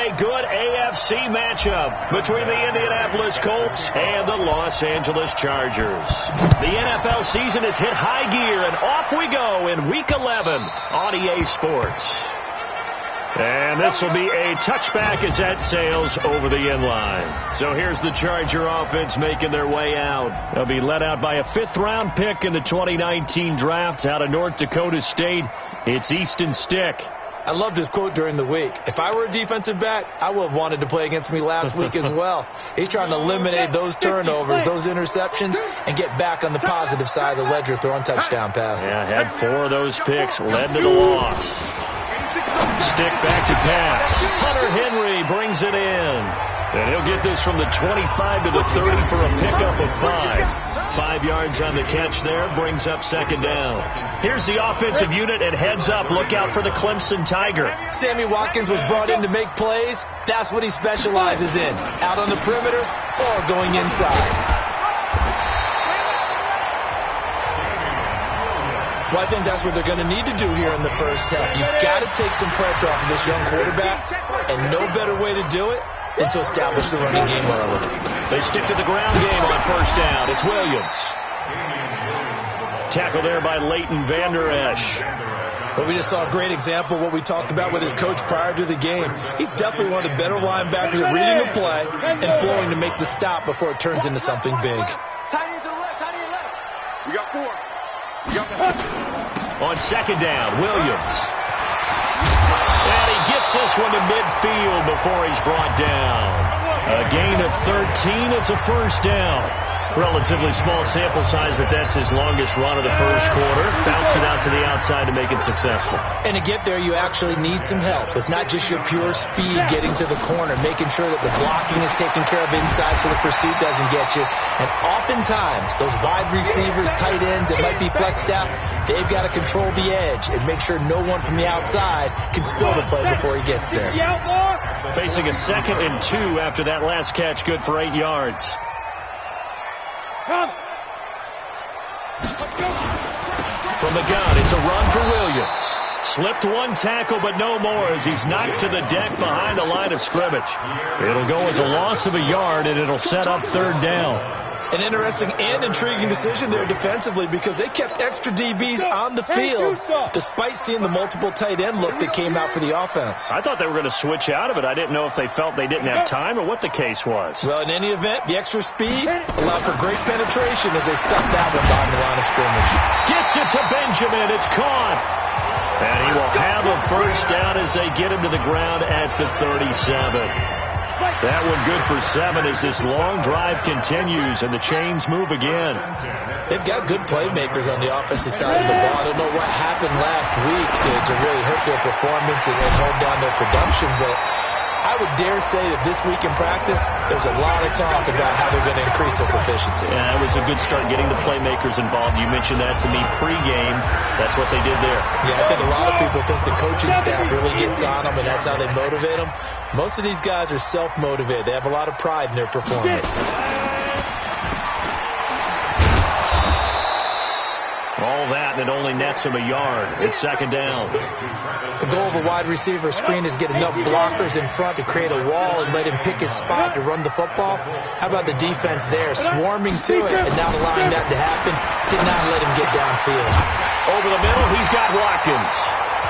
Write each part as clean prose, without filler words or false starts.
a good AFC matchup between the Indianapolis Colts and the Los Angeles Chargers. The NFL season has hit high gear, and off we go in Week 11 on EA Sports. And this will be a touchback as that sails over the inline. So here's the Charger offense making their way out. They'll be led out by a 5th-round pick in the 2019 draft out of North Dakota State. It's Easton Stick. I love this quote during the week. If I were a defensive back, I would have wanted to play against me last week as well. He's trying to eliminate those turnovers, those interceptions, and get back on the positive side of the ledger throwing touchdown passes. Yeah, had 4 of those picks, led to the loss. Stick back to pass. Hunter Henry brings it in. And he'll get this from the 25 to the 30 for a pickup of 5. 5 yards on the catch there, brings up 2nd down. Here's the offensive unit, and heads up, look out for the Clemson Tiger. Sammy Watkins was brought in to make plays. That's what he specializes in, out on the perimeter or going inside. Well, I think that's what they're going to need to do here in the first half. You've got to take some pressure off of this young quarterback, and no better way to do it than to establish the running game early. They stick to the ground game on 1st down. It's Williams. Tackle there by Leighton Vander Esch. Well, we just saw a great example of what we talked about with his coach prior to the game. He's definitely one of the better linebackers at reading the play and flowing to make the stop before it turns into something big. Tight end to the left, tight end left. We got 4. On 2nd down, Williams. And he gets this one to midfield before he's brought down. A gain of 13. It's a 1st down. Relatively small sample size, but that's his longest run of the first quarter. Bounced it out to the outside to make it successful. And to get there, you actually need some help. It's not just your pure speed getting to the corner, making sure that the blocking is taken care of inside so the pursuit doesn't get you. And oftentimes, those wide receivers, tight ends that might be flexed out, they've got to control the edge and make sure no one from the outside can spill the play before he gets there. Facing a 2nd and 2 after that last catch, good for 8 yards. From the gun, it's a run for Williams. Slipped 1 tackle, but no more as he's knocked to the deck behind the line of scrimmage. It'll go as a loss of a yard, and it'll set up 3rd down. An interesting and intriguing decision there defensively because they kept extra DBs on the field despite seeing the multiple tight end look that came out for the offense. I thought they were going to switch out of it. I didn't know if they felt they didn't have time or what the case was. Well, in any event, the extra speed allowed for great penetration as they stuffed that one behind the line of scrimmage. Gets it to Benjamin. It's caught. And he will have a 1st down as they get him to the ground at the 37. That one good for 7 as this long drive continues and the chains move again. They've got good playmakers on the offensive side of the ball. I don't know what happened last week to really hurt their performance and hold down their production, but I would dare say that this week in practice, there's a lot of talk about how they're going to increase their proficiency. Yeah, that was a good start getting the playmakers involved. You mentioned that to me pregame. That's what they did there. Yeah, I think a lot of people think the coaching staff really gets on them, and that's how they motivate them. Most of these guys are self-motivated. They have a lot of pride in their performance. All that, and it only nets him a yard. It's 2nd down. The goal of a wide receiver screen is get enough blockers in front to create a wall and let him pick his spot to run the football. How about the defense there, swarming to it and not allowing that to happen? Did not let him get downfield. Over the middle, he's got Watkins.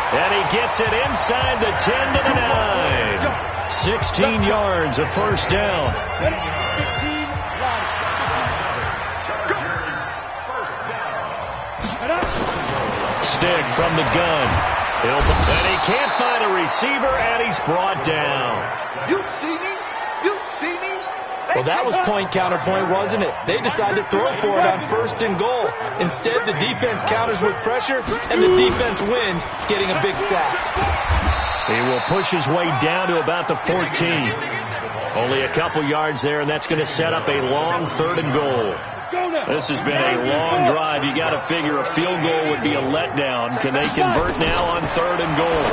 And he gets it inside the 10 to the 9. 16 yards, a 1st down. Stick from the gun. And he can't find a receiver, and he's brought down. You see me? You see me? Well, that was point counterpoint, wasn't it? They decided to throw for it on 1st and goal. Instead, the defense counters with pressure, and the defense wins, getting a big sack. He will push his way down to about the 14. Only a couple yards there, and that's going to set up a long 3rd and goal. This has been a long drive. You got to figure a field goal would be a letdown. Can they convert now on 3rd and goal?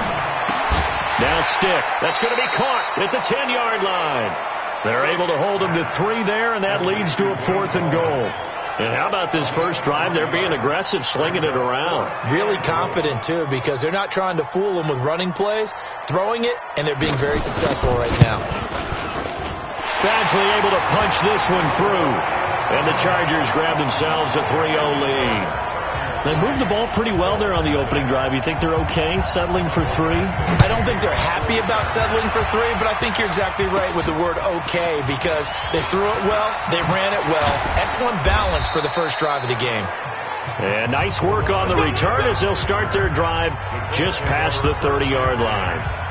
Now Stick. That's going to be caught at the 10-yard line. They're able to hold him to 3 there, and that leads to a 4th and goal. And how about this first drive? They're being aggressive, slinging it around. Really confident, too, because they're not trying to fool them with running plays, throwing it, and they're being very successful right now. Badgley able to punch this one through. And the Chargers grab themselves a 3-0 lead. They moved the ball pretty well there on the opening drive. You think they're okay settling for 3? I don't think they're happy about settling for 3, but I think you're exactly right with the word okay, because they threw it well, they ran it well. Excellent balance for the first drive of the game. And nice work on the return as they'll start their drive just past the 30-yard line.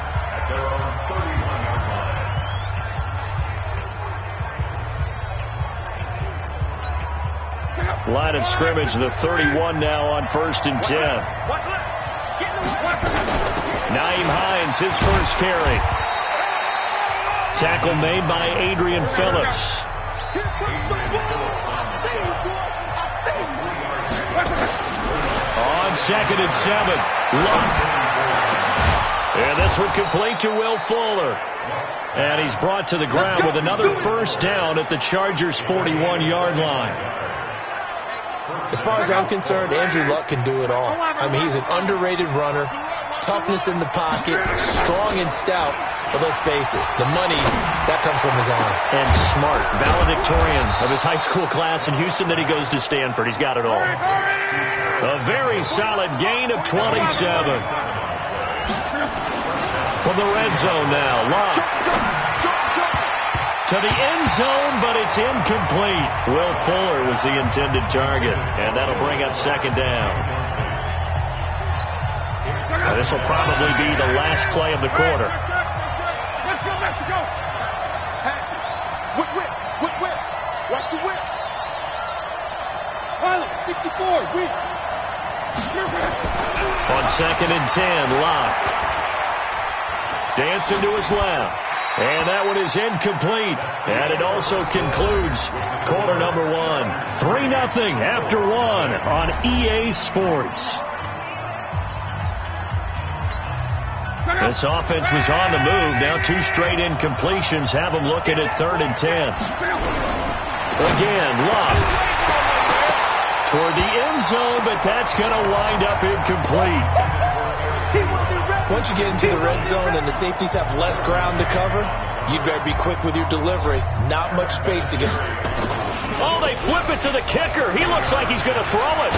Line of scrimmage, the 31 now on 1st and 10. Nyheim Hines, his first carry. Tackle made by Adrian Phillips. On 2nd and 7, Luck. And this one complete to Will Fuller. And he's brought to the ground with another first down at the Chargers' 41-yard line. As far as I'm concerned, Andrew Luck can do it all. I mean, he's an underrated runner, toughness in the pocket, strong and stout. But let's face it, the money, that comes from his arm. And smart, valedictorian of his high school class in Houston, then he goes to Stanford. He's got it all. A very solid gain of 27. From the red zone now, Luck. To the end zone, but it's incomplete. Will Fuller was the intended target, and that'll bring up 2nd down. Now, this will probably be the last play of the quarter. Let's go, Mexico! Whip, whip, whip, whip. Watch the whip. Pilot, 64, whip. On 2nd and 10, Locke. Dancing to his left. And that one is incomplete. And it also concludes quarter number 1. 3-0 after 1 on EA Sports. This offense was on the move. Now 2 straight incompletions have them looking at 3rd and 10. Again, Luck. Toward the end zone, but that's going to wind up incomplete. Once you get into the red zone and the safeties have less ground to cover, you'd better be quick with your delivery. Not much space to get. Oh, they flip it to the kicker. He looks like he's going to throw it.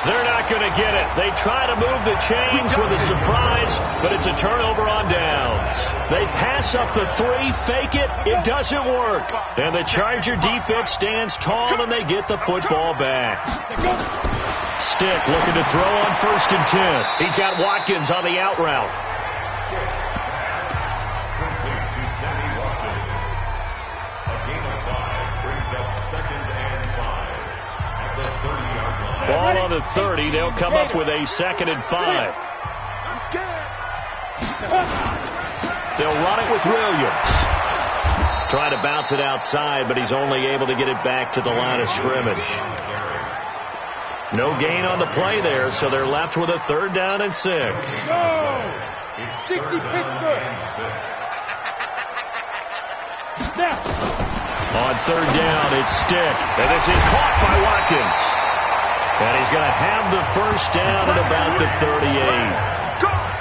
They're not going to get it. They try to move the chains with a surprise, but it's a turnover on downs. They pass up the 3, fake it. It doesn't work. And the Charger defense stands tall, and they get the football back. Stick looking to throw on 1st and 10. He's got Watkins on the out route. Ball on the 30. They'll come up with a 2nd and 5. They'll run it with Williams. Trying to bounce it outside, but he's only able to get it back to the line of scrimmage. No gain on the play there, so they're left with a 3rd down and 6. Go! 60 Pittsburgh. Snap. On 3rd down, it's Stick. And this is caught by Watkins. And he's going to have the first down at about the 38.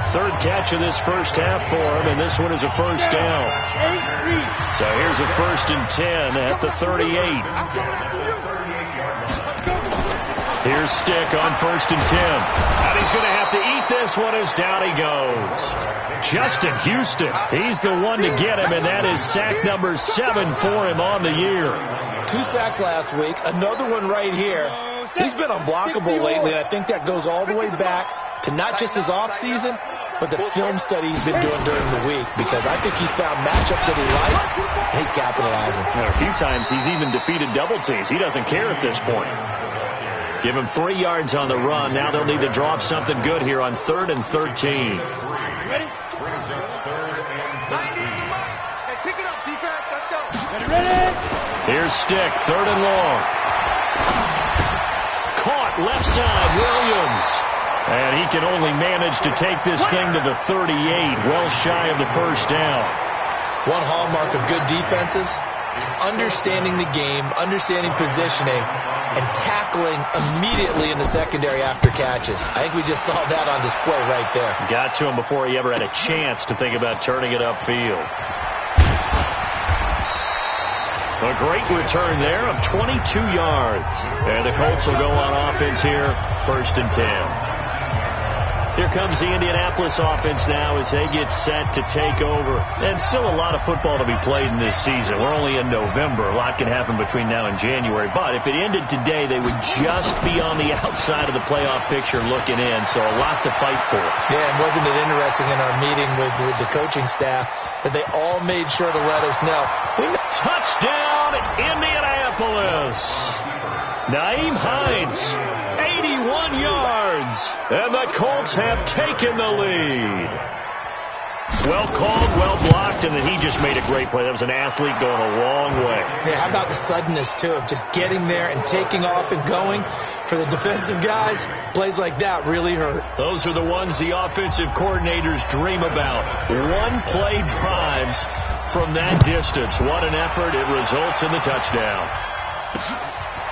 3rd catch of this first half for him, and this one is a first down. So here's a 1st and 10 at the 38. Here's Stick on 1st and 10. And he's going to have to eat this one as down he goes. Justin Houston, he's the one to get him, and that is sack number 7 for him on the year. 2 sacks last week, another one right here. He's been unblockable lately, and I think that goes all the way back to not just his offseason, but the film study he's been doing during the week, because I think he's found matchups that he likes, and he's capitalizing. A few times he's even defeated double teams. He doesn't care at this point. Give him 3 yards on the run. Now they'll need to draw up something good here on 3rd and 13. Ready? Pick it up, defense. Let's go. Ready? Here's Stick, 3rd and long. Caught left side, Williams. And he can only manage to take this thing to the 38, well shy of the first down. One hallmark of good defenses It's understanding the game, understanding positioning, and tackling immediately in the secondary after catches. I think we just saw that on display right there. Got to him before he ever had a chance to think about turning it upfield. A great return there of 22 yards. And the Colts will go on offense here, 1st and 10. Here comes the Indianapolis offense now as they get set to take over. And still a lot of football to be played in this season. We're only in November. A lot can happen between now and January. But if it ended today, they would just be on the outside of the playoff picture looking in. So a lot to fight for. Yeah, and wasn't it interesting in our meeting with the coaching staff that they all made sure to let us know. Touchdown, Indianapolis. Naeem Hines, 81 yards, and the Colts have taken the lead. Well called, well blocked, and then he just made a great play. That was an athlete going a long way. Yeah, how about the suddenness, too, of just getting there and taking off and going? For the defensive guys, plays like that really hurt. Those are the ones the offensive coordinators dream about. One-play drives from that distance. What an effort. It results in the touchdown.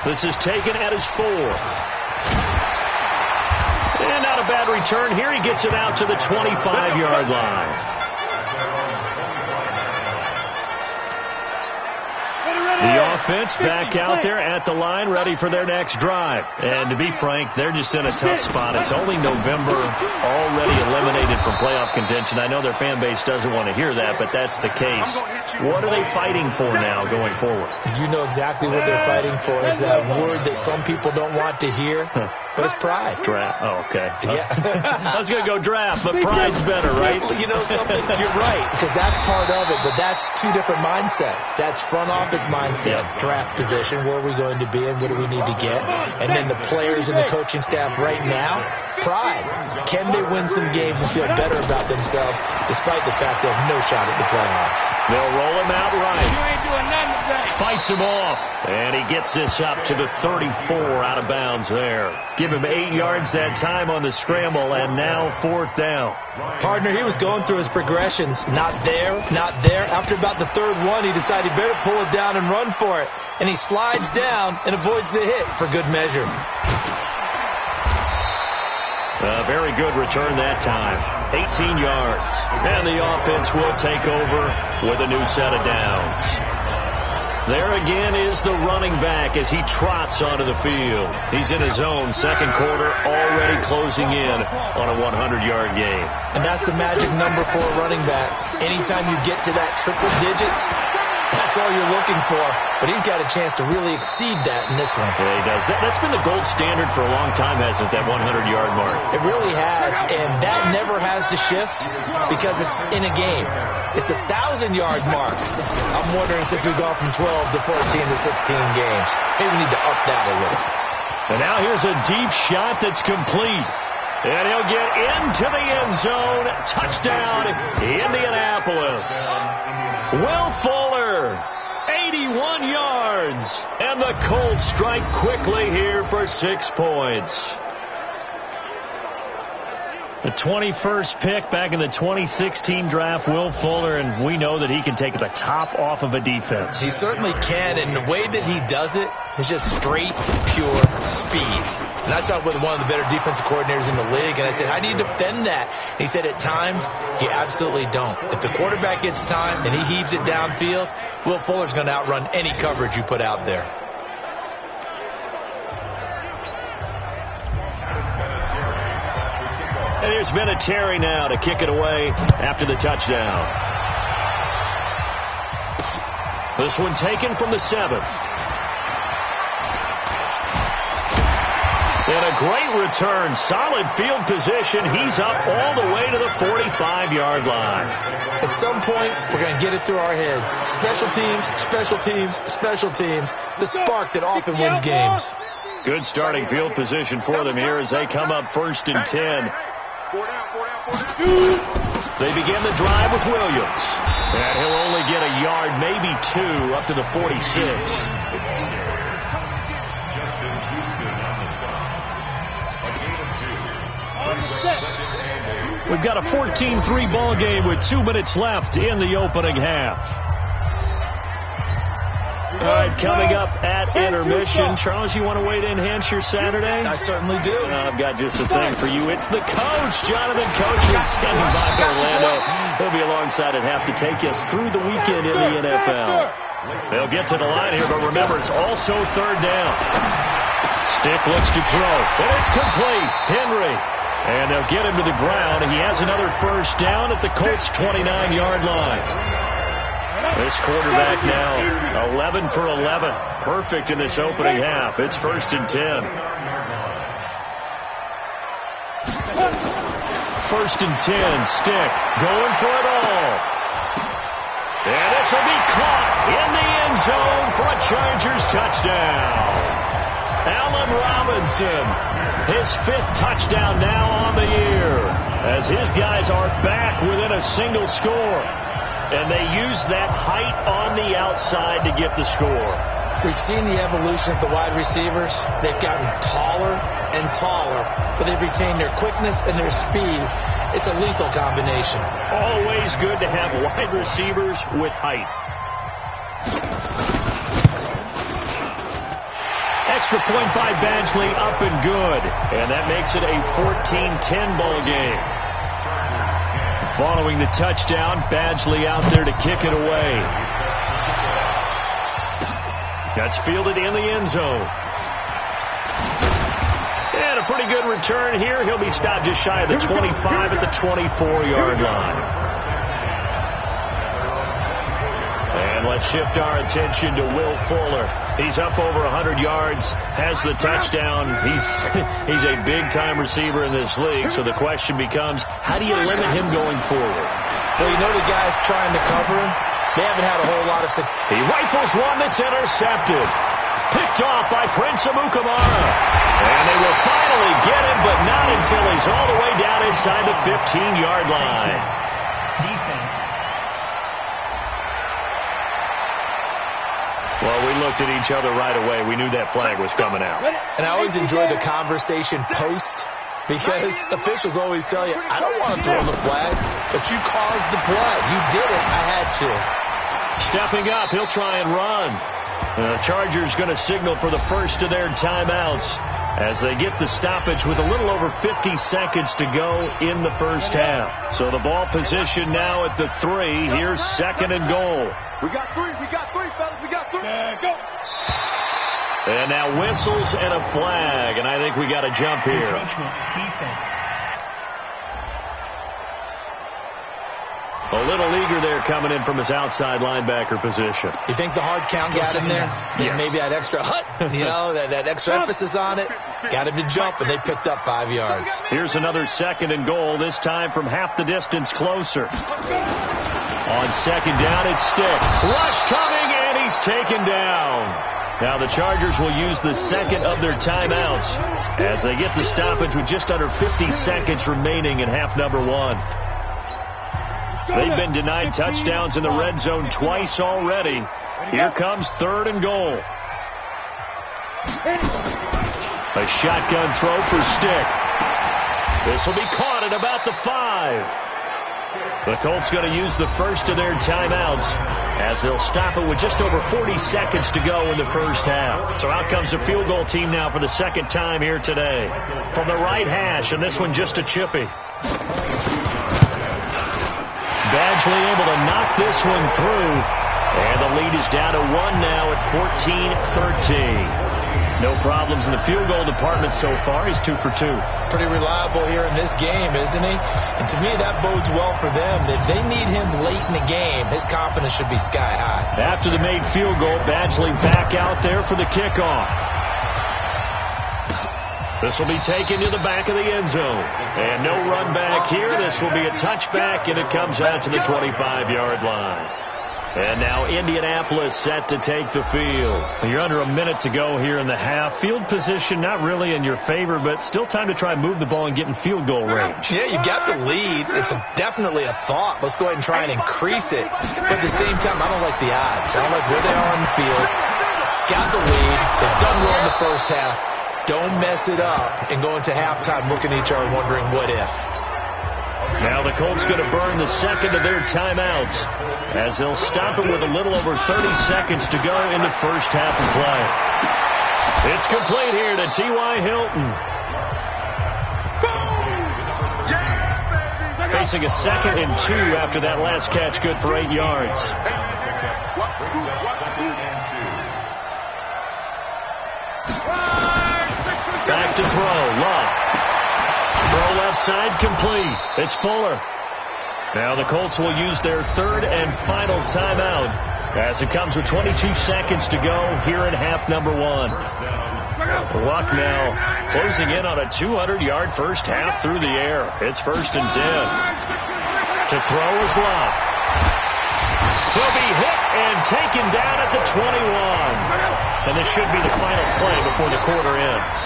This is taken at his 4. And not a bad return. Here he gets it out to the 25-yard line. The offense back out there at the line, ready for their next drive. And to be frank, they're just in a tough spot. It's only November, already eliminated from playoff contention. I know their fan base doesn't want to hear that, but that's the case. What are they fighting for now going forward? You know exactly what they're fighting for. Is that word that some people don't want to hear, but it's pride. Draft. Oh, okay. Yeah. I was going to go draft, but pride's better, right? You know something? You're right, because that's part of it, but that's two different mindsets. That's front office mindset, draft position, where are we going to be and what do we need to get? And then the players and the coaching staff right now, pride. Can they win some games and feel better about themselves despite the fact they have no shot at the playoffs? They'll roll him out right. You ain't doing nothing today. Fights him off. And he gets this up to the 34 out of bounds there. Give him 8 yards that time on the scramble, and now 4th down. Partner, he was going through his progressions. Not there, not there. After about the 3rd one, he decided he better pull it down and run for it. And he slides down and avoids the hit for good measure. A very good return that time. 18 yards. And the offense will take over with a new set of downs. There again is the running back as he trots onto the field. He's in his own 2nd quarter, already closing in on a 100-yard game. And that's the magic number for a running back. Anytime you get to that triple digits, that's all you're looking for. But he's got a chance to really exceed that in this one. Yeah, he does. That's been the gold standard for a long time, hasn't it, that 100-yard mark? It really has, and that never has to shift because it's in a game. It's a 1,000-yard mark. I'm wondering, since we've gone from 12 to 14 to 16 games, maybe we need to up that a little. And now here's a deep shot that's complete. And he'll get into the end zone. Touchdown, Indianapolis. Will Fuller, 81 yards. And the Colts strike quickly here for 6 points. The 21st pick back in the 2016 draft, Will Fuller, and we know that he can take the top off of a defense. He certainly can, and the way that he does it is just straight, pure speed. And I saw it with one of the better defensive coordinators in the league, and I said, how do you defend that? And he said, at times, you absolutely don't. If the quarterback gets time and he heaves it downfield, Will Fuller's going to outrun any coverage you put out there. And there's Vinatieri now to kick it away after the touchdown. This one taken from the 7. And a great return. Solid field position. He's up all the way to the 45-yard line. At some point, we're going to get it through our heads. Special teams, special teams, special teams. The spark that often wins games. Good starting field position for them here as they come up 1st and 10. They begin the drive with Williams. And he'll only get a yard, maybe 2, up to the 46. We've got a 14-3 ball game with 2 minutes left in the opening half. All right, coming up at intermission. Charles, you want to wait to enhance your Saturday? I certainly do. I've got just a thing for you. It's the coach, Jonathan Coachman, standing by Orlando. He'll be alongside at half to take us through the weekend in the NFL. They'll get to the line here, but remember, it's also third down. Stick looks to throw, and it's complete. Henry. And they'll get him to the ground. He has another first down at the Colts' 29-yard line. This quarterback now 11 for 11. Perfect in this opening half. It's 1st and 10. 1st and 10. Stick going for it all. And this will be caught in the end zone for a Chargers touchdown. Allen Robinson, his 5th touchdown now on the year, as his guys are back within a single score. And they use that height on the outside to get the score. We've seen the evolution of the wide receivers. They've gotten taller and taller, but they've retained their quickness and their speed. It's a lethal combination. Always good to have wide receivers with height. Extra point by Badgley, up and good. And that makes it a 14-10 ball game. Following the touchdown, Badgley out there to kick it away. That's fielded in the end zone. And a pretty good return here. He'll be stopped just shy of the 25 at the 24-yard line. And let's shift our attention to Will Fuller. He's up over 100 yards, has the touchdown. He's a big-time receiver in this league, so the question becomes, how do you limit him going forward? Well, you know the guys trying to cover him, they haven't had a whole lot of success. He rifles one that's intercepted. Picked off by Prince Amukamara. And they will finally get him, but not until he's all the way down inside the 15-yard line. Defense. Well, we looked at each other right away. We knew that flag was coming out. And I always enjoy the conversation post, because officials always tell you, I don't want to throw the flag, but you caused the play. You did it. I had to. Stepping up, he'll try and run. The Chargers going to signal for the first of their timeouts as they get the stoppage with a little over 50 seconds to go in the first half. So the ball position now at the 3. Here's 2nd and goal. We got 3, fellas, we got 3. Go. And now whistles and a flag, and I think we got to jump here. Encroachment, defense. A little eager there coming in from his outside linebacker position. You think the hard count got him there? Yes. Maybe that extra that extra emphasis on it got him to jump, and they picked up 5 yards. Here's another 2nd and goal, this time from half the distance closer. On 2nd down, it's Stick. Rush coming, and he's taken down. Now the Chargers will use the 2nd of their timeouts as they get the stoppage with just under 50 seconds remaining in half number 1. They've been denied touchdowns in the red zone twice already. Here comes 3rd and goal. A shotgun throw for Stick. This will be caught at about the 5. The Colts going to use the first of their timeouts as they'll stop it with just over 40 seconds to go in the first half. So out comes the field goal team now for the 2nd time here today. From the right hash, and this one just a chippy. Badgley able to knock this one through. And the lead is down to 1 now at 14-13. No problems in the field goal department so far. He's 2 for 2. Pretty reliable here in this game, isn't he? And to me, that bodes well for them. If they need him late in the game, his confidence should be sky high. After the made field goal, Badgley back out there for the kickoff. This will be taken to the back of the end zone. And no run back here. This will be a touchback, and it comes out to the 25-yard line. And now Indianapolis set to take the field. You're under a minute to go here in the half. Field position not really in your favor, but still time to try and move the ball and get in field goal range. Yeah, you got the lead. It's definitely a thought. Let's go ahead and try and increase it. But at the same time, I don't like the odds. I don't like where they are on the field. Got the lead. They've done well in the first half. Don't mess it up and go into halftime looking at each other wondering what if. Now the Colts going to burn the second of their timeouts as they'll stop it with a little over 30 seconds to go in the first half of play. It's complete here to T.Y. Hilton. Facing a 2nd and 2 after that last catch, good for 8 yards. Back to throw, Love. Throw left side, complete. It's Fuller. Now the Colts will use their 3rd and final timeout as it comes with 22 seconds to go here in half number 1. Luck now closing in on a 200-yard first half through the air. It's 1st and 10. To throw is Love. He'll be hit and taken down at the 21. And this should be the final play before the quarter ends.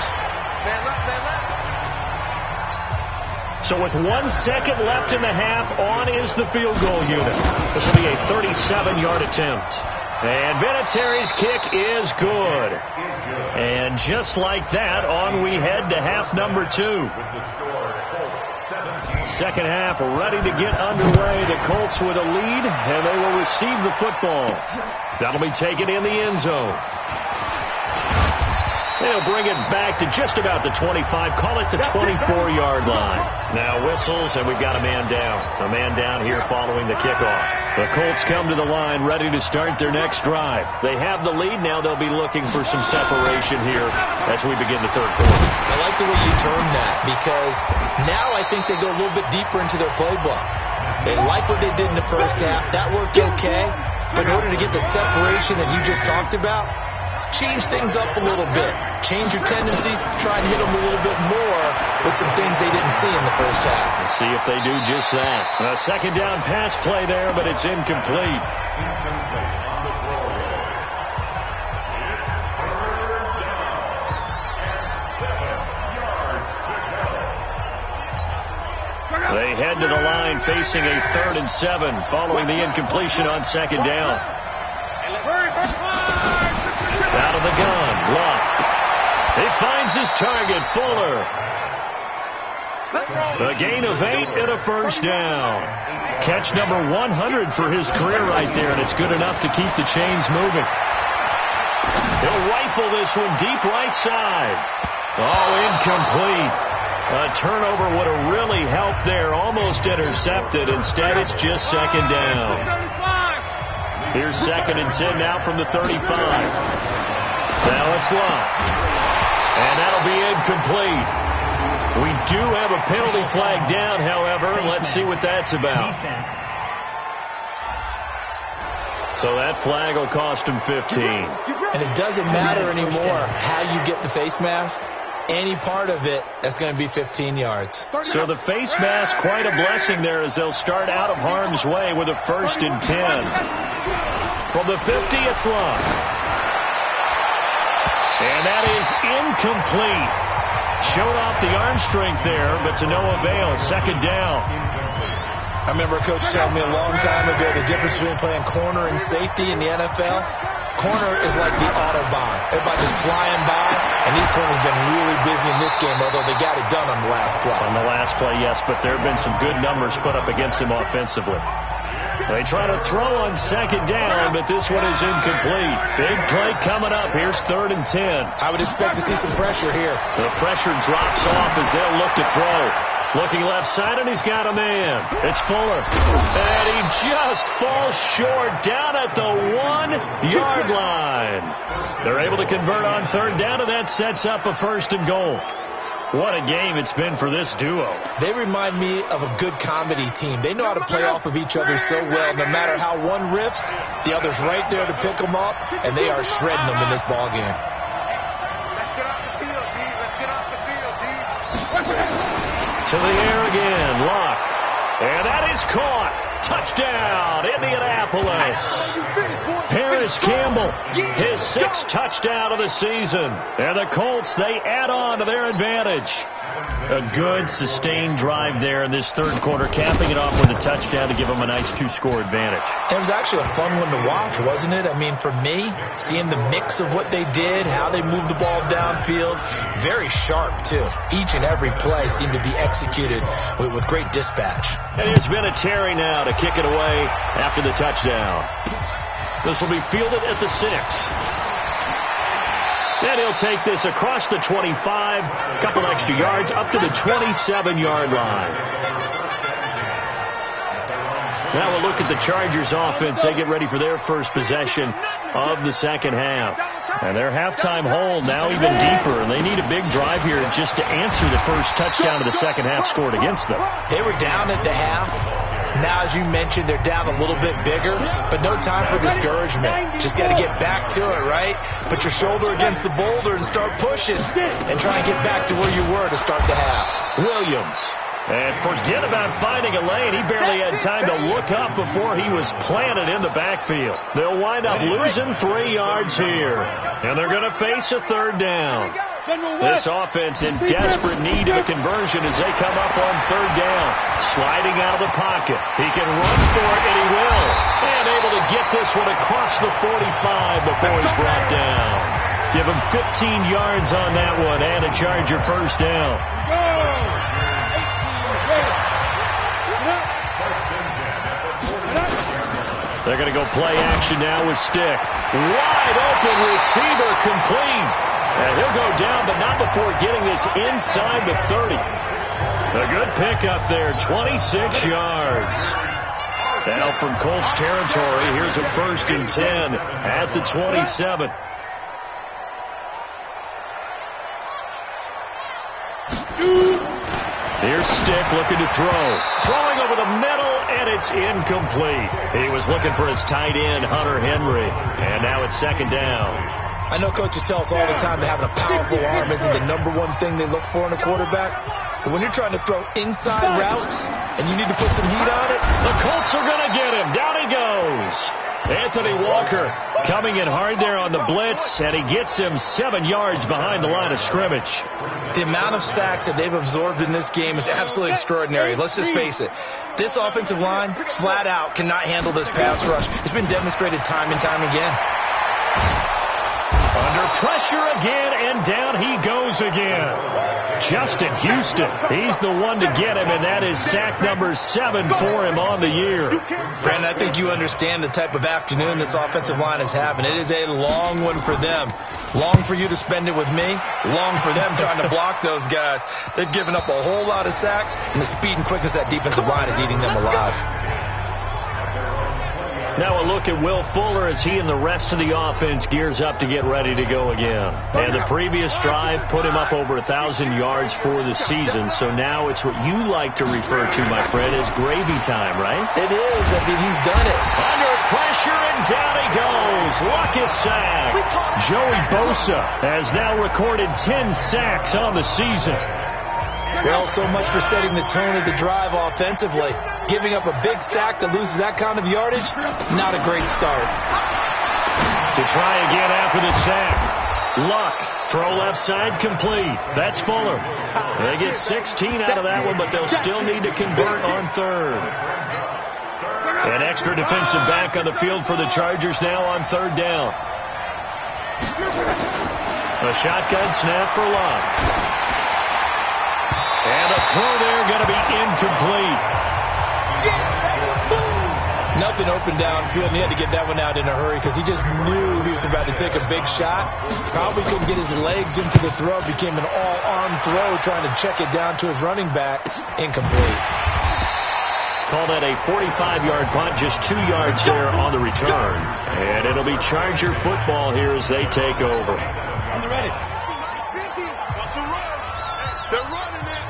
So with 1 second left in the half, on is the field goal unit. This will be a 37-yard attempt. And Vinatieri's kick is good. And just like that, on we head to half number 2. Second half ready to get underway. The Colts with a lead, and they will receive the football. That'll be taken in the end zone. They'll bring it back to just about the 25. Call it the 24-yard line. Now whistles, and we've got a man down. A man down here following the kickoff. The Colts come to the line ready to start their next drive. They have the lead. Now they'll be looking for some separation here as we begin the third quarter. I like the way you term that because now I think they go a little bit deeper into their playbook. They like what they did in the first half. That worked okay. But in order to get the separation that you just talked about, change things up a little bit. Change your tendencies. Try and hit them a little bit more with some things they didn't see in the first half. Let's see if they do just that. A second down pass play there, but it's incomplete. They head to the line facing a 3rd and 7 following the incompletion on second down. Out of the gun, Luck. He finds his target, Fuller. A gain of 8 and a first down. Catch number 100 for his career right there, and it's good enough to keep the chains moving. He'll rifle this one deep right side. Oh, incomplete. A turnover would have really helped there. Almost intercepted. Instead, it's just second down. Here's 2nd and 10 now from the 35. Now it's Luck. And that'll be incomplete. We do have a penalty flag down, however. Let's see what that's about. So that flag will cost him 15. And it doesn't matter anymore how you get the face mask. Any part of it, that's going to be 15 yards. So the face mask, quite a blessing there as they'll start out of harm's way with a 1st and 10. From the 50, it's Luck. And that is incomplete. Showed off the arm strength there, but to no avail. Second down. I remember a coach telling me a long time ago the difference between playing corner and safety in the NFL. Corner is like the Autobahn. Everybody just flying by, and these corners have been really busy in this game, although they got it done on the last play. On the last play, yes, but there have been some good numbers put up against him offensively. They try to throw on second down, but this one is incomplete. Big play coming up. Here's 3rd and 10. I would expect to see some pressure here. The pressure drops off as they'll look to throw. Looking left side, and he's got a man. It's Fuller. And he just falls short down at the 1-yard line. They're able to convert on 3rd down, and that sets up a 1st and goal. What a game it's been for this duo. They remind me of a good comedy team. They know how to play off of each other so well. No matter how one riffs, the other's right there to pick them up, and they are shredding them in this ball game. Let's get off the field, D. Let's get off the field, D. To the air again, Luck. And that is caught. Touchdown, Indianapolis. Paris Campbell, his 6th touchdown of the season. And the Colts, they add on to their advantage. A good, sustained drive there in this third quarter, capping it off with a touchdown to give them a nice 2-score advantage. It was actually a fun one to watch, wasn't it? I mean, for me, seeing the mix of what they did, how they moved the ball downfield, very sharp, too. Each and every play seemed to be executed with great dispatch. And here's Vinatieri now to kick it away after the touchdown. This will be fielded at the 6. And he'll take this across the 25, a couple extra yards, up to the 27-yard line. Now we'll look at the Chargers offense. They get ready for their first possession of the second half. And their halftime hole now even deeper, and they need a big drive here just to answer the first touchdown of the second half scored against them. They were down at the half. Now, as you mentioned, they're down a little bit bigger, but no time for discouragement. Just got to get back to it, right? Put your shoulder against the boulder and start pushing and try and get back to where you were to start the half. Williams. And forget about finding a lane. He barely had time to look up before he was planted in the backfield. They'll wind up losing 3 yards here. And they're going to face a third down. This offense in desperate need of a conversion as they come up on third down. Sliding out of the pocket. He can run for it, and he will. And able to get this one across the 45 before he's brought down. Give him 15 yards on that one and a Charger first down. They're going to go play action now with Stick. Wide open receiver complete. And he'll go down, but not before getting this inside the 30. A good pickup there, 26 yards. Now from Colts territory, here's a 1st and 10 at the 27. Here's Stick looking to throw. Throwing over the middle, and it's incomplete. He was looking for his tight end, Hunter Henry. And now it's 2nd down. I know coaches tell us all the time that having a powerful arm isn't the #1 thing they look for in a quarterback. But when you're trying to throw inside routes and you need to put some heat on it, the Colts are going to get him. Down he goes. Anthony Walker coming in hard there on the blitz, and he gets him 7 yards behind the line of scrimmage. The amount of sacks that they've absorbed in this game is absolutely extraordinary. Let's just face it. This offensive line, flat out, cannot handle this pass rush. It's been demonstrated time and time again. Under pressure again, and down he goes again. Justin Houston, he's the one to get him, and that is sack number 7 for him on the year. Brandon, I think you understand the type of afternoon this offensive line is having. It is a long one for them. Long for you to spend it with me. Long for them trying to block those guys. They've given up a whole lot of sacks, and the speed and quickness of that defensive line is eating them alive. Now a look at Will Fuller as he and the rest of the offense gears up to get ready to go again. And the previous drive put him up over 1,000 yards for the season. So now it's what you like to refer to, my friend, as gravy time, right? It is. I mean, he's done it. Under pressure, and down he goes. Luck is sacked. Joey Bosa has now recorded 10 sacks on the season. Well, so much for setting the tone of the drive offensively. Giving up a big sack that loses that kind of yardage, not a great start. To try again after the sack. Luck, throw left side complete. That's Fuller. They get 16 out of that one, but they'll still need to convert on third. An extra defensive back on the field for the Chargers now on third down. A shotgun snap for Luck. And a throw there going to be incomplete. Nothing open downfield, and he had to get that one out in a hurry because he just knew he was about to take a big shot. Probably couldn't get his legs into the throw. Became an all-arm throw trying to check it down to his running back. Incomplete. Call that a 45-yard punt, just 2 yards there on the return. And it'll be Charger football here as they take over. On the ready. They're running it.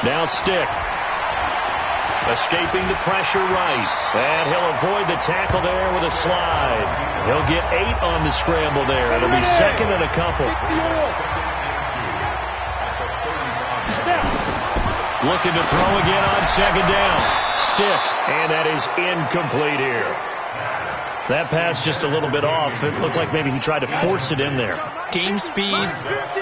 Now Stick. Escaping the pressure right. And he'll avoid the tackle there with a slide. He'll get 8 on the scramble there. It'll be 2nd and a couple. Looking to throw again on 2nd down. Stick. And that is incomplete here. That pass just a little bit off. It looked like maybe he tried to force it in there. Game speed,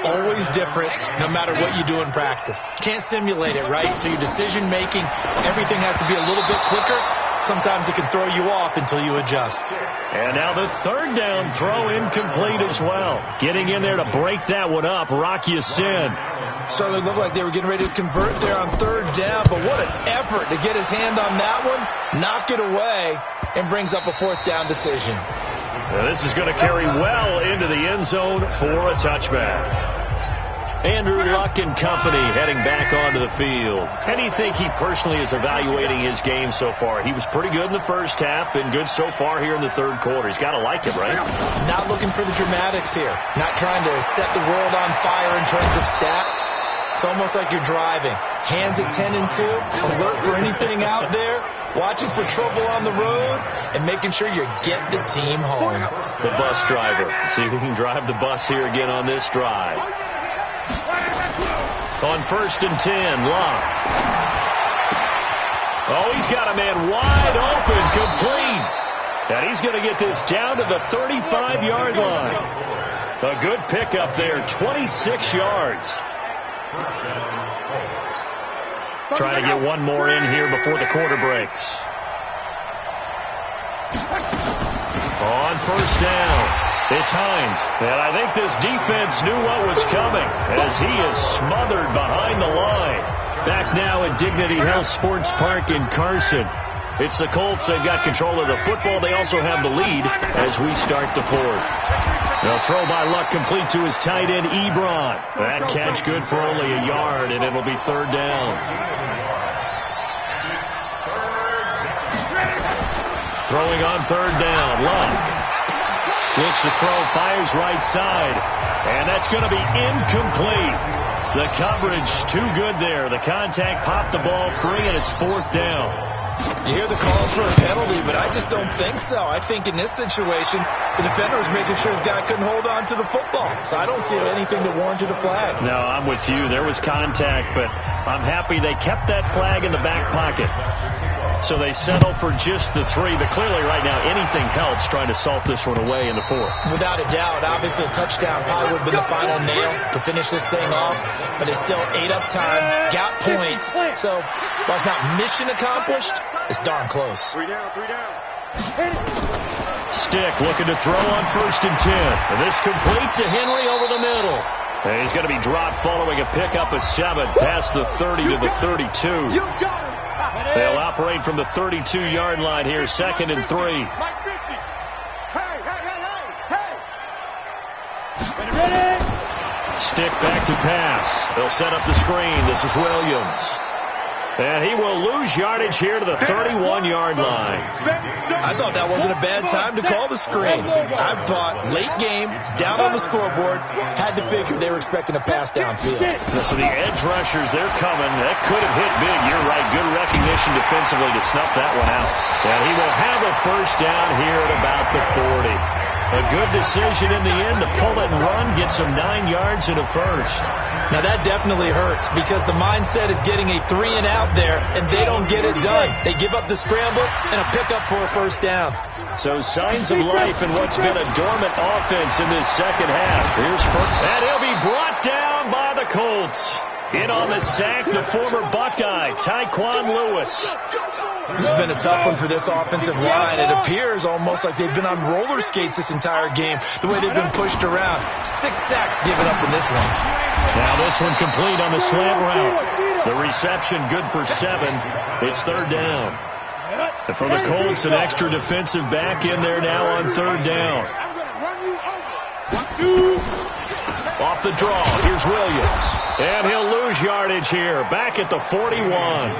always different, no matter what you do in practice. Can't simulate it, right? So your decision-making, everything has to be a little bit quicker. Sometimes it can throw you off until you adjust. And now the third down throw incomplete as well. Getting in there to break that one up, Rocky Sin. Certainly looked like they were getting ready to convert there on third down, but what an effort to get his hand on that one, knock it away, and brings up a fourth down decision. Now this is going to carry well into the end zone for a touchback. Andrew Luck and company heading back onto the field. How do you think he personally is evaluating his game so far? He was pretty good in the first half, been good so far here in the third quarter. He's got to like it, right? Not looking for the dramatics here. Not trying to set the world on fire in terms of stats. It's almost like you're driving. Hands at 10 and 2, alert for anything out there, watching for trouble on the road, and making sure you get the team home. The bus driver. See if he can drive the bus here again on this drive. On first and 10, Luck. Oh, he's got a man wide open, complete. And he's going to get this down to the 35-yard line. A good pickup there, 26 yards. Trying to get one more in here before the quarter breaks. On first down, it's Hines. And I think this defense knew what was coming as he is smothered behind the line. Back now at Dignity Health Sports Park in Carson. It's the Colts. They've got control of the football. They also have the lead as we start the fourth. They'll throw by Luck complete to his tight end, Ebron. That catch good for only a yard, and it'll be third down. Throwing on third down, Luck. Looks to throw, fires right side, and that's going to be incomplete. The coverage too good there. The contact popped the ball free, and it's fourth down. You hear the calls for a penalty, but I just don't think so. I think in this situation, the defender was making sure his guy couldn't hold on to the football. So I don't see anything that warranted a flag. No, I'm with you. There was contact, but I'm happy they kept that flag in the back pocket. So they settle for just the 3. But clearly right now, anything helps trying to salt this one away in the fourth. Without a doubt. Obviously, a touchdown probably would have been the final nail to finish this thing off. But it's still 8 up time, got points. So while it's not mission accomplished, it's darn close. 3 down, 3 down. Stick looking to throw on first and 10. And this complete to Henry over the middle. And he's going to be dropped following a pickup of 7 past the 30 to the 32. They'll operate from the 32-yard line here, second and 3. Hey, Stick back to pass. They'll set up the screen. This is Williams. And he will lose yardage here to the 31-yard line. I thought that wasn't a bad time to call the screen. I thought late game, down on the scoreboard, had to figure they were expecting a pass downfield. So the edge rushers, they're coming. That could have hit big. You're right. Good recognition defensively to snuff that one out. And he will have a first down here at about the 40. A good decision in the end to pull it and run, get some 9 yards and a first. Now that definitely hurts because the mindset is getting a 3 and out there, and they don't get it done. They give up the scramble and a pickup for a first down. So signs of life in what's been a dormant offense in this second half. Here's first, and he'll be brought down by the Colts. In on the sack, the former Buckeye, Tyquan Lewis. This has been a tough one for this offensive line. It appears almost like they've been on roller skates this entire game, the way they've been pushed around. 6 sacks given up in this one. Now this one complete on the slant route. The reception good for 7. It's third down. And for the Colts, an extra defensive back in there now on third down. Off the draw, here's Williams. And he'll lose yardage here, back at the 41.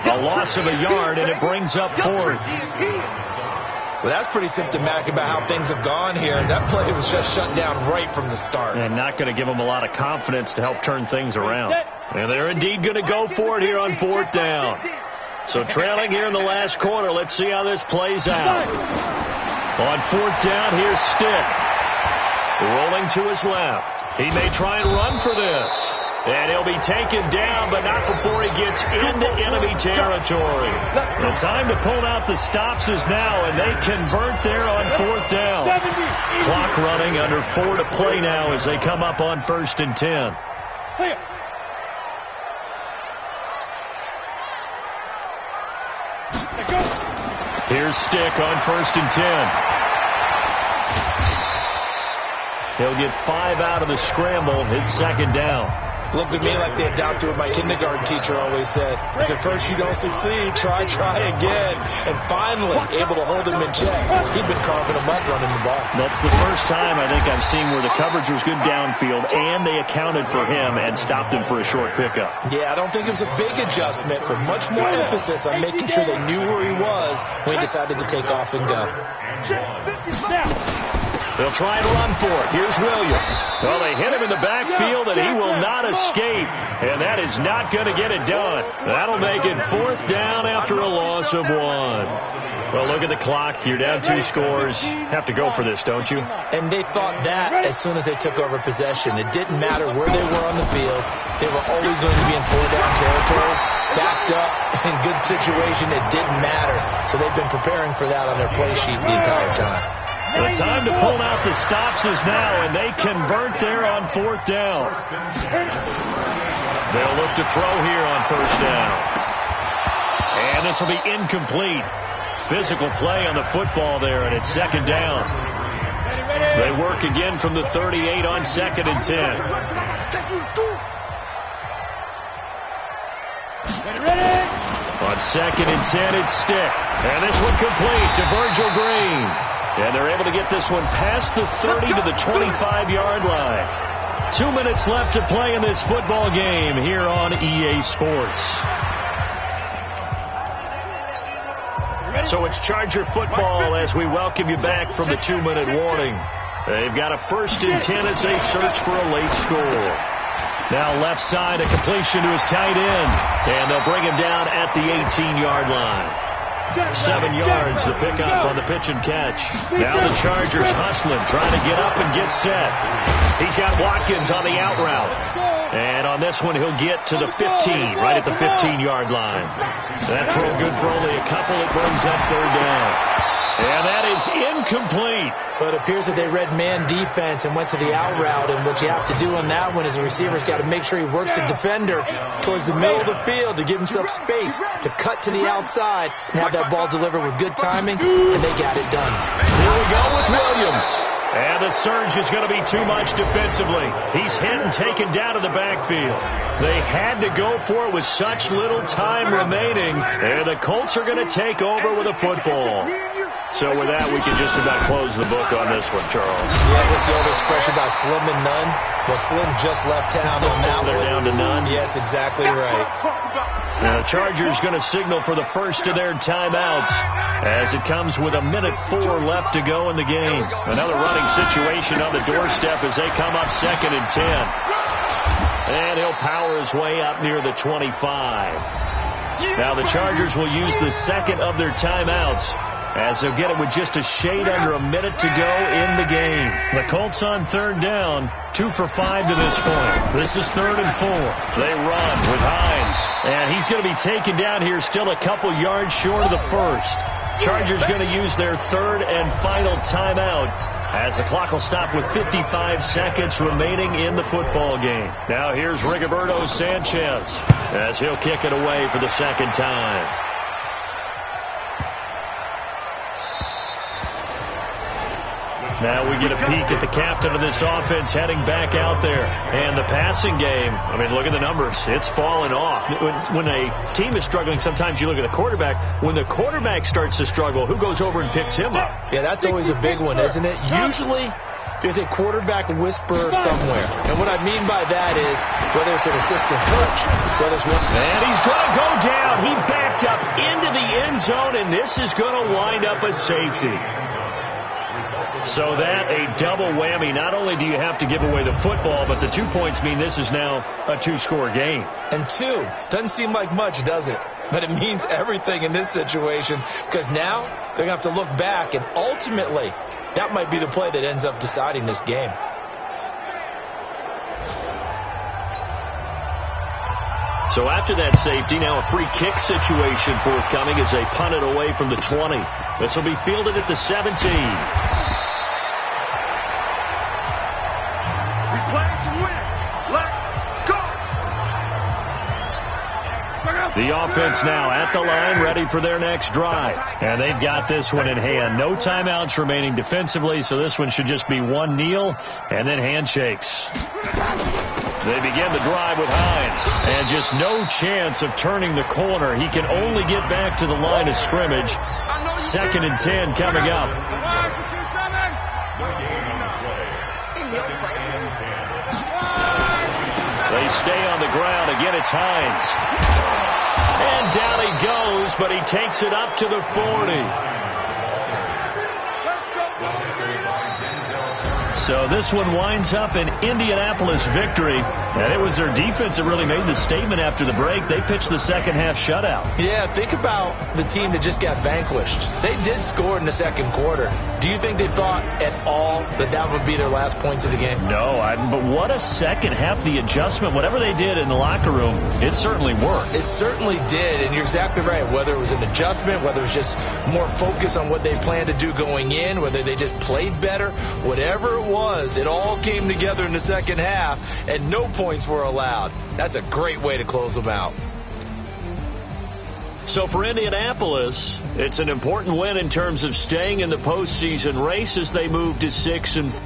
A loss of a yard, and it brings up fourth. Well, that's pretty symptomatic about how things have gone here. That play was just shut down right from the start. And not going to give them a lot of confidence to help turn things around. And they're indeed going to go for it here on fourth down. So trailing here in the last quarter, let's see how this plays out. On fourth down, here's Stick. Rolling to his left. He may try and run for this. And he'll be taken down, but not before he gets into enemy territory. The time to pull out the stops is now, and they convert there on 4th down. Clock running, under 4 to play now as they come up on 1st and 10. Here's Stick on 1st and 10. He'll get 5 out of the scramble. It's 2nd down. Looked to me like they adopted what my kindergarten teacher always said. If at first you don't succeed, try again. And finally, able to hold him in check. He'd been carving him up running the ball. That's the first time I think I've seen where the coverage was good downfield, and they accounted for him and stopped him for a short pickup. Yeah, I don't think it was a big adjustment, but much more emphasis on making sure they knew where he was when he decided to take off and go. They'll try and run for it. Here's Williams. Well, they hit him in the backfield, and he will not escape. And that is not going to get it done. That'll make it 4th down after a loss of 1. Well, look at the clock. You're down 2 scores. Have to go for this, don't you? And they thought that as soon as they took over possession. It didn't matter where they were on the field. They were always going to be in 4-down territory. Backed up, in good situation, it didn't matter. So they've been preparing for that on their play sheet the entire time. The time to pull out the stops is now, and they convert there on 4th down. They'll look to throw here on 1st down. And this will be incomplete. Physical play on the football there, and it's 2nd down. They work again from the 38 on 2nd and 10. On 2nd and 10, it's Stick. And this one complete to Virgil Green. And they're able to get this one past the 30 to the 25-yard line. 2 minutes left to play in this football game here on EA Sports. So it's Charger football as we welcome you back from the 2-minute warning. They've got a 1st and 10 as they search for a late score. Now left side, a completion to his tight end. And they'll bring him down at the 18-yard line. 7 yards, the pickup on the pitch and catch. Now the Chargers hustling, trying to get up and get set. He's got Watkins on the out route. And on this one, he'll get to the 15, right at the 15-yard line. That throw good for only a couple. It brings up 3rd down. And that is incomplete. But it appears that they read man defense and went to the out route. And what you have to do on that one is the receiver's got to make sure he works the defender towards the middle of the field to give himself space to cut to the outside and have that ball delivered with good timing, and they got it done. Here we go with Williams. And the surge is going to be too much defensively. He's hit and taken down to the backfield. They had to go for it with such little time remaining, and the Colts are going to take over with a football. So with that, we can just about close the book on this one, Charles. Yeah, what's the old expression about slim and none? Well, Slim just left town on that one. They're down to none? Yes, exactly right. Now, the Chargers going to signal for the first of their timeouts as it comes with 1:04 left to go in the game. Another running situation on the doorstep as they come up 2nd and 10. And he'll power his way up near the 25. Now, the Chargers will use the second of their timeouts as they'll get it with just a shade under a minute to go in the game. The Colts on 3rd down, 2 for 5 to this point. This is 3rd and 4. They run with Hines, and he's going to be taken down here still a couple yards short of the first. Chargers going to use their 3rd and final timeout as the clock will stop with 55 seconds remaining in the football game. Now here's Rigoberto Sanchez as he'll kick it away for the 2nd time. Now we get a peek at the captain of this offense heading back out there. And the passing game, I mean, look at the numbers. It's fallen off. When a team is struggling, sometimes you look at the quarterback. When the quarterback starts to struggle, who goes over and picks him up? Yeah, that's always a big one, isn't it? Usually there's a quarterback whisperer somewhere. And what I mean by that is whether it's an assistant coach, whether it's one. And he's going to go down. He backed up into the end zone, and this is going to wind up a safety. So that a double whammy. Not only do you have to give away the football, but the 2 points mean this is now a 2-score game. And 2 doesn't seem like much, does it? But it means everything in this situation because now they're going to have to look back, and ultimately that might be the play that ends up deciding this game. So after that safety, now a free kick situation forthcoming as they punt it away from the 20. This will be fielded at the 17. We play to win. Let's go. The offense now at the line, ready for their next drive. And they've got this one in hand. No timeouts remaining defensively, so this one should just be one kneel and then handshakes. They begin the drive with Hines, and just no chance of turning the corner. He can only get back to the line of scrimmage. 2nd and 10 coming up. They stay on the ground. Again, it's Hines. And down he goes, but he takes it up to the 40. So this one winds up an Indianapolis victory. And it was their defense that really made the statement after the break. They pitched the second half shutout. Yeah, think about the team that just got vanquished. They did score in the second quarter. Do you think they thought at all that that would be their last points of the game? No, but what a second half. The adjustment, whatever they did in the locker room, it certainly worked. It certainly did, and you're exactly right. Whether it was an adjustment, whether it was just more focus on what they planned to do going in, whether they just played better, whatever it was, it all came together in the second half, and no points were allowed. That's a great way to close them out. So for Indianapolis, it's an important win in terms of staying in the postseason race as they move to 6-4.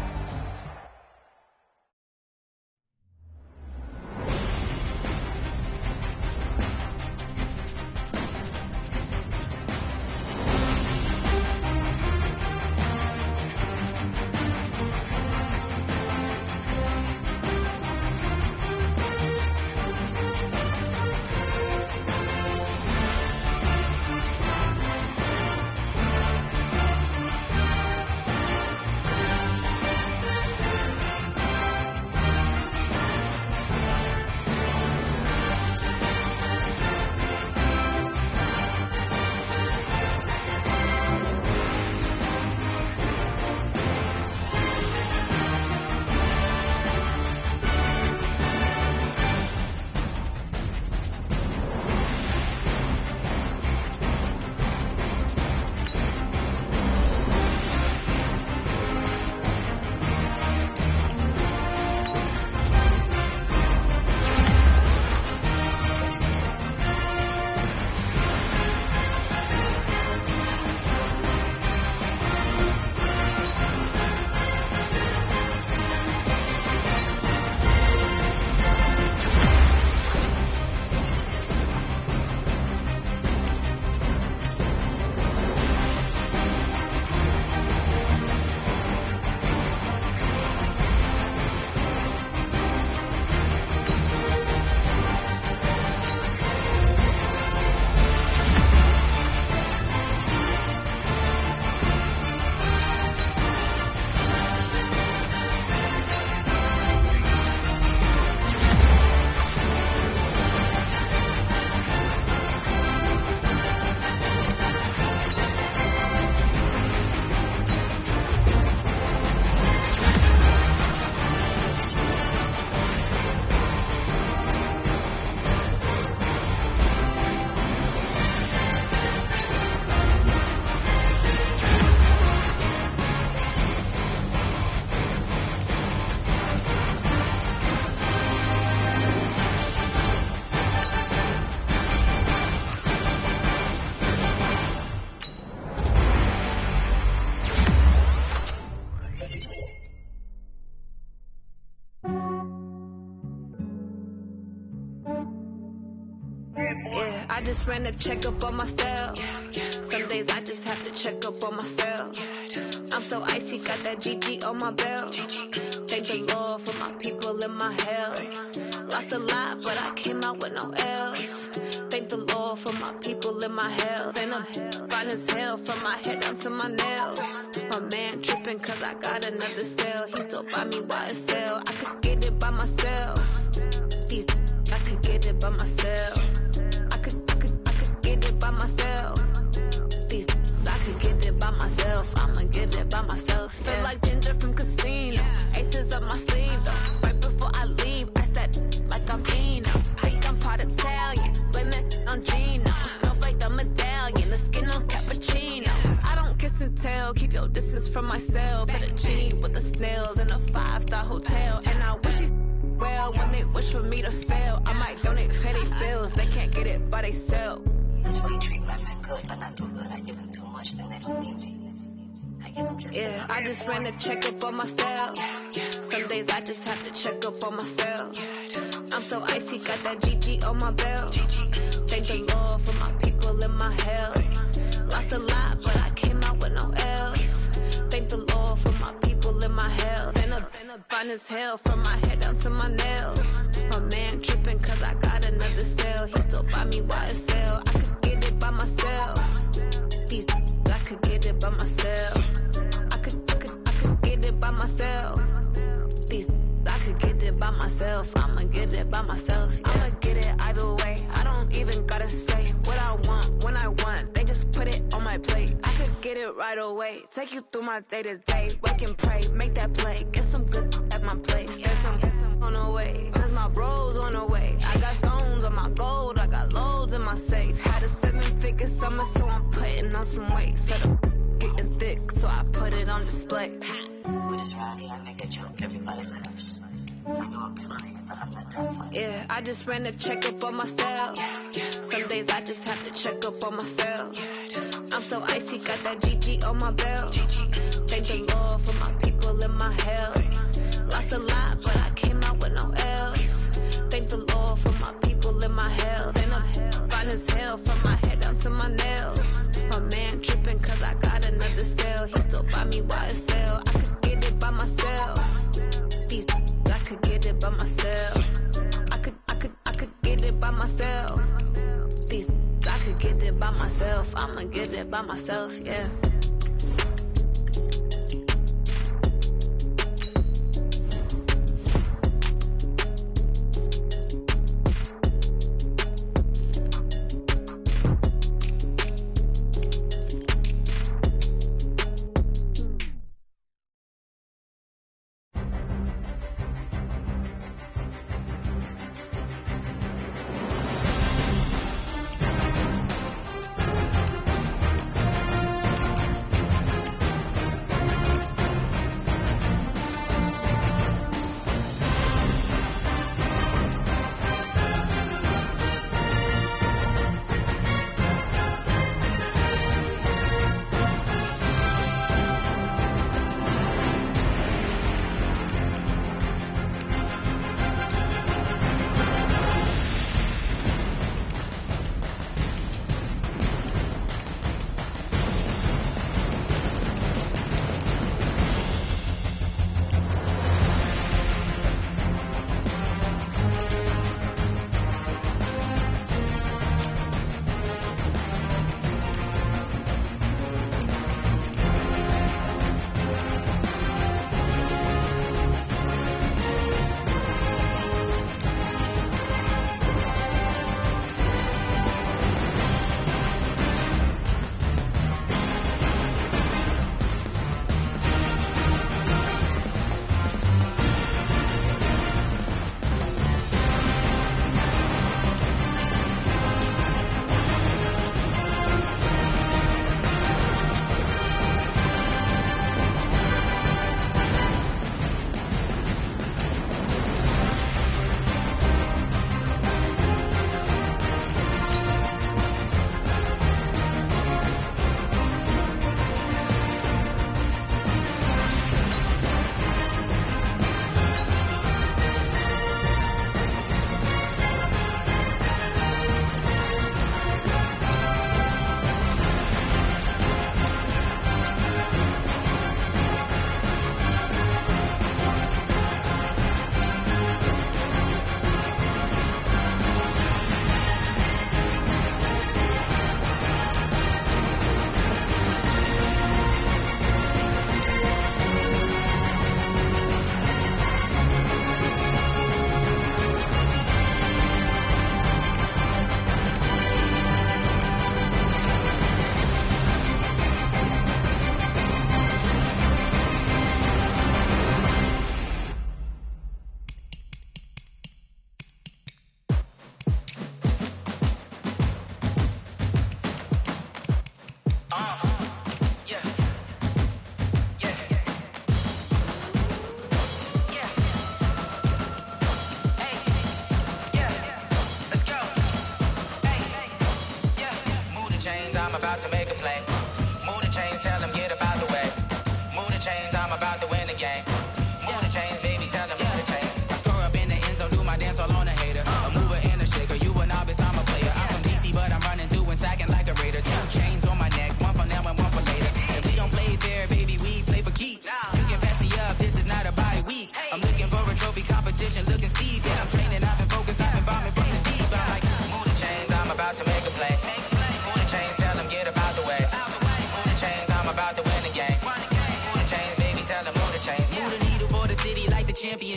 I just ran a checkup on myself. Some days I just have to check up on myself. I'm so icy, got that GG on my belt. Thank the Lord for my people and my health. Lost a lot, but I came out with no L's. Thank the Lord for my people and my health. And I'm fine as hell from my head down to my nails. My man tripping cause I got another cell. He still buy me YSL. I could get it by myself. I could get it by myself. I could get it by myself. I could get it by myself. I'ma get it by myself. Yeah. Feel like Ginger from Casino. Aces up my sleeve though. Right before I leave, I said like I'm Eno. Think I'm part of town. from myself. At a G with the snails in a 5-star hotel. And I wish he well when they wish for me to fail. I might donate petty bills. They can't get it by themselves. That's why you treat my men good, but not too good. I give them too much, then they don't need me. I give them just I just ran a checkup on myself. Some days I just have to check up on myself. I'm so icy, got that GG on my belt. Thank the Lord for my people in my health. Lost a lot, but I came out with no L's. Thank the Lord for my people in my health. And a fine as hell from my head down to my nails. My man tripping cause I got another cell. He still buy me YSL. I could get it by myself. These I could get it by myself. I could get it by myself. These I could get it by myself. I'ma get it by myself. I'ma get it either way. I don't even gotta say what I want when I want. They just put it on my plate. I could get it right away. Take you through my day to day. Wake and pray, make that play. Get some good at my place. There's some on the way. Cause my bros on the way. I got stones on my gold. I got loads in my safe. Had a 7-figure summer, so I'm putting on some weight. Set up getting thick, so I put it on display. With this round here, I make a joke. Everybody laughs. I know I'm funny, but I'm not that funny. I just ran a checkup on myself. Some days I just have to check up on myself. I'm so icy, got that GG on my belt. Thank the Lord for my people in my health. Lost a lot, but I came out with no L's. Thank the Lord for my people in my health. And I'm fine as hell from my head down to my nails. My man tripping cause I got another cell. He still buy me YSL. I could get it by myself. These I could get it by myself. I could get it by myself. These I could get it by myself. I'ma get it by myself, yeah.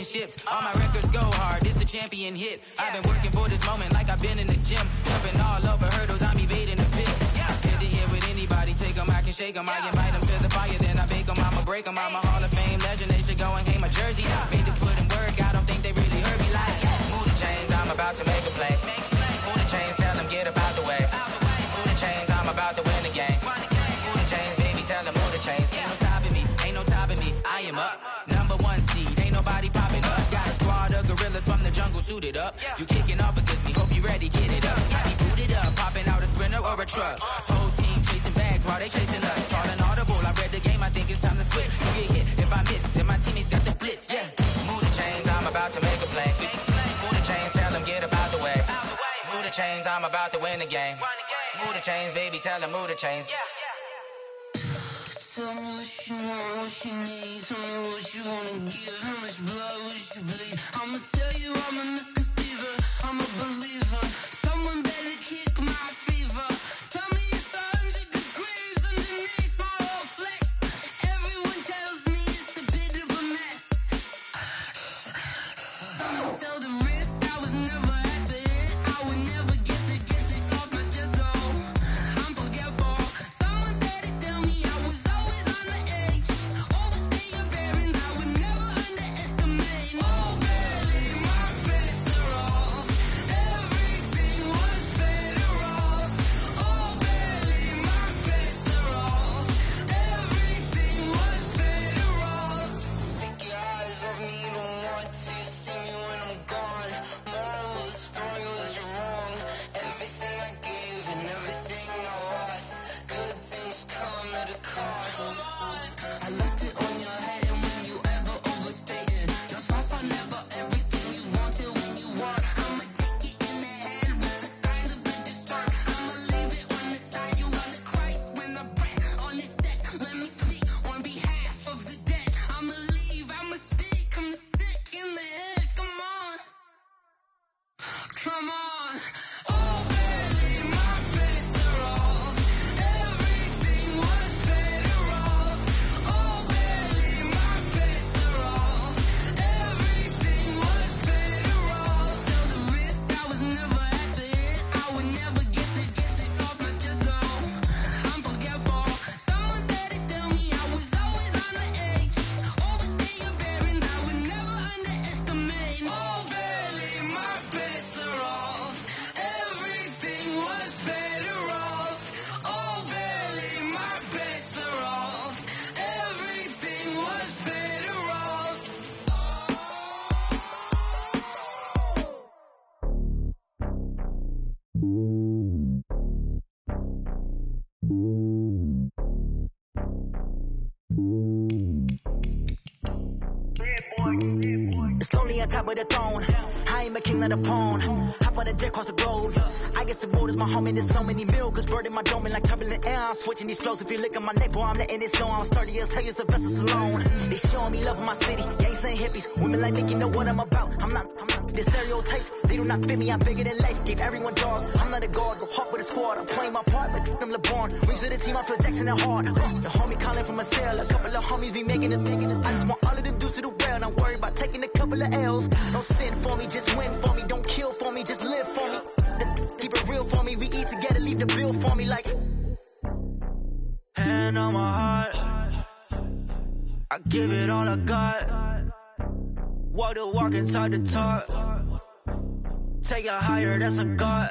championships. All my records go hard, this a champion hit. I've been working for this moment like I've been in the gym. Jumping all over hurdles, I'm evading the pit. Head to head with anybody, take them, I can shake them. I invite them to the fire, then I bake them, I'ma break them. I'm a Hall of Fame legend, they should go and hang my jersey. Made to put in work, I don't think they really heard me like. Move the chains, I'm about to make a play. Move the chains, tell them get up out the way. Move the chains, I'm about to win the game. Move the chains, baby, tell them move the chains. Ain't no stopping me, ain't no topping me. I am up, number one seed, ain't nobody popping up. Got a squad of gorillas from the jungle suited up. You kicking off against me, hope you ready, get it up. I be booted up, popping out a Sprinter or a truck. Whole team chasing bags while they chasing us. Calling audible, I read the game, I think it's time to switch. You get hit, if I miss, then my teammates got the blitz, yeah. Move the chains, I'm about to make a play. Move the chains, tell them get up out the way. Move the chains, I'm about to win the game. Move the chains, baby, tell them move the chains. Tell me what you want, what you need. Tell me what you wanna give. How much blood would you bleed? I'ma tell you I'm a misconceiver. I'm a believer. Someone better kick my fever. Tell me it's 100 degrees underneath my whole flesh. Everyone tells me it's a bit of a mess. Someone tell the risk I was never at the hit. I would never get it off my chest. Oh, I'm forgetful. Someone better tell me I was always on the edge. Overstay your bearings, I would never underestimate. Oh, barely my bets are off. Everything was better off. Oh, barely my bets are off. Everything was better off. Take your eyes off me, you don't want to see me when I'm gone. Moral of the story was you're wrong. Everything I gave and everything I lost. Good things come at a cost. I left it on your head, and when you ever overstated yourself, I never everything you wanted when you want. I'ma take it in the head with the signs of the distort. I'ma leave it on the side. You on the Christ when I breath on this set. Let me speak on behalf of the dead. I'ma leave, I'ma speak. I'm sick in the head. Come on, come on. Oh, barely my bets are off. Everything was better off. Oh, barely my bets are off. Everything was better off. Tell the risk I was never at the hit. I would never get it off my chest. Oh, I'm forgetful. Someone better tell me I was always on the edge. Overstay your bearings, I would never underestimate. Oh, barely my bets are off. Everything was better off. Oh, barely my bets are off. Everything was better off. It's lonely on top of the throne. I ain't a king of the pawn. Hop on a jet across the globe. I guess the road is my home and there's so many milkers burning my dome and like turbulent air. I'm switching these flows. If you look at my neck, boy, I'm letting it slow. I'm sturdy as hell as the vessels alone. They showing me love in my city. Gangs and hippies. Women like me, you know what I'm about. I'm not the stereotypes. They do not fit me. I'm bigger than life. Give everyone jaws. I'm not a guard. Go hard with a squad. I'm playing my part like them LeBron. Rings to the team. I feel Jackson and hard. The homie calling from a cell. A couple of homies be making it. I just want all of them dudes to the well. Not worry about taking a couple of L's. Don't sin for me, just win for me. Don't kill for me, just live for me. Keep it real for me. We eat together, leave the bill for me like. Hand on my heart, I give it all I got. Walk the walk and talk the talk. Take it higher, that's a God.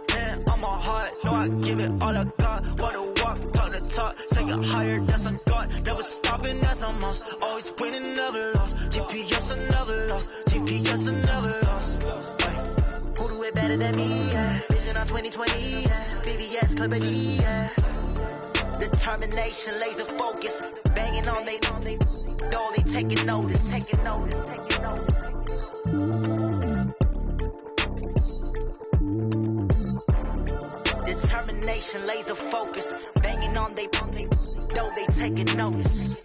Hand on my heart, no, I give it all I got. Walk the walk, talk the talk. Take it higher, that's a God. Never stopping, that's a must. Always winning, never lost. GPS, I never lost. GPS, I never lost. Who do it better than me? Yeah. Vision on 2020. Yeah. VVS, Clippity. Yeah. Determination, laser focus. Banging on they know they taking notice. Taking notice. Taking notice. Determination, laser focus. Banging on they know they taking notice.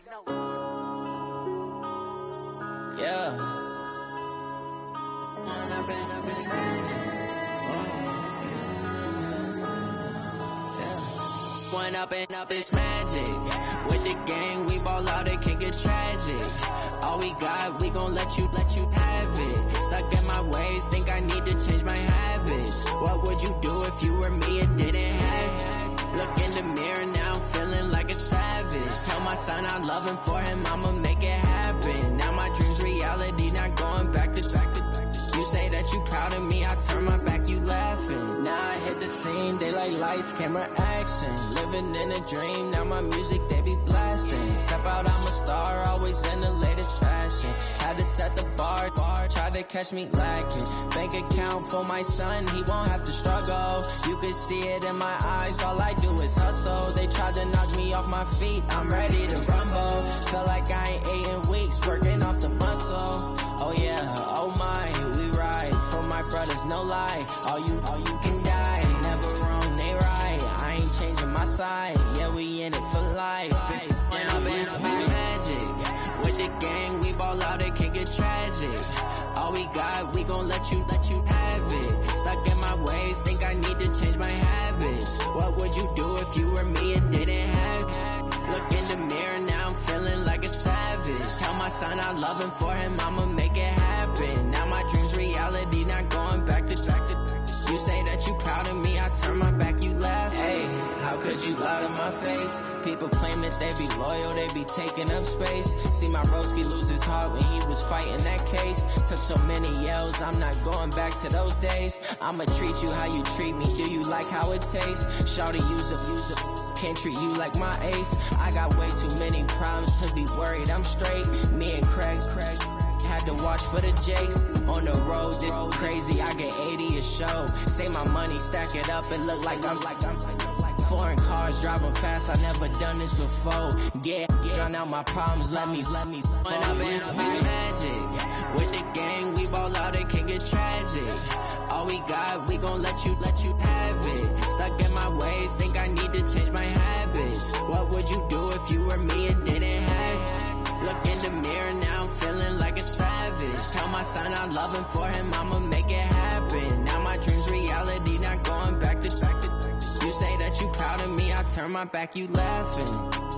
Yeah. One up and up is magic. With the gang, we ball out, it can get tragic. All we got, we gon' let you son, I love him for him, I'ma make it happen. Now my dream's reality, not going back to. You say that you proud of me, I turn my back, you laughing. Now I hit the scene, they like lights, camera, action. Living in a dream, now my music, they be blasting. Step out, I'm a star, always in the latest fashion. Had to set the bar, tried to catch me lacking. Bank account for my son, he won't have to struggle. You could see it in my eyes, all I do is hustle. They tried to knock me off my feet, I'm ready to rumble. Feel like I ain't ate in weeks, working off the muscle. Oh yeah, oh my, we ride for my brothers, no lie. All you can die, never wrong, they right. I ain't changing my side, yeah, we in it for life. And I've been magic with the gang, we ball out, it can get tragic. All we got, we gon' let you have it. Stuck in my ways, think I need to change my habits. What would you do if you were me and didn't have it? Look in the mirror, now I'm feeling like a savage. Tell my son I love him for him, I'ma make it happen. Now my dream's reality, not going back to. You say that you proud of me, I turn my back, you laugh. Hey, how could you lie to my face? People claim that they be loyal, they be taking up space. See my broski lose his heart when he was fighting that case. Took so many yells, I'm not going back to those days. I'ma treat you how you treat me, do you like how it tastes? Shawty, use up, can't treat you like my ace. I got way too many problems to be worried, I'm straight. Me and Craig had to watch for the Jakes. On the road, this crazy, I get 80 a show. Say my money, stack it up, it look like I'm foreign cars, driving fast, I never done this before. Yeah, drown out my problems, let me When I've been magic with the gang, we ball out, it can get tragic. All we got, we gon' let you have it. Stuck in my ways, think I need to change my habits. What would you do if you were me and didn't have it? Look in the mirror, now I'm feeling like a savage. Tell my son I love him for him, I'ma make it happen. Now my dream's reality, not going back to. You say that you proud of me, I turn my back, you laughing.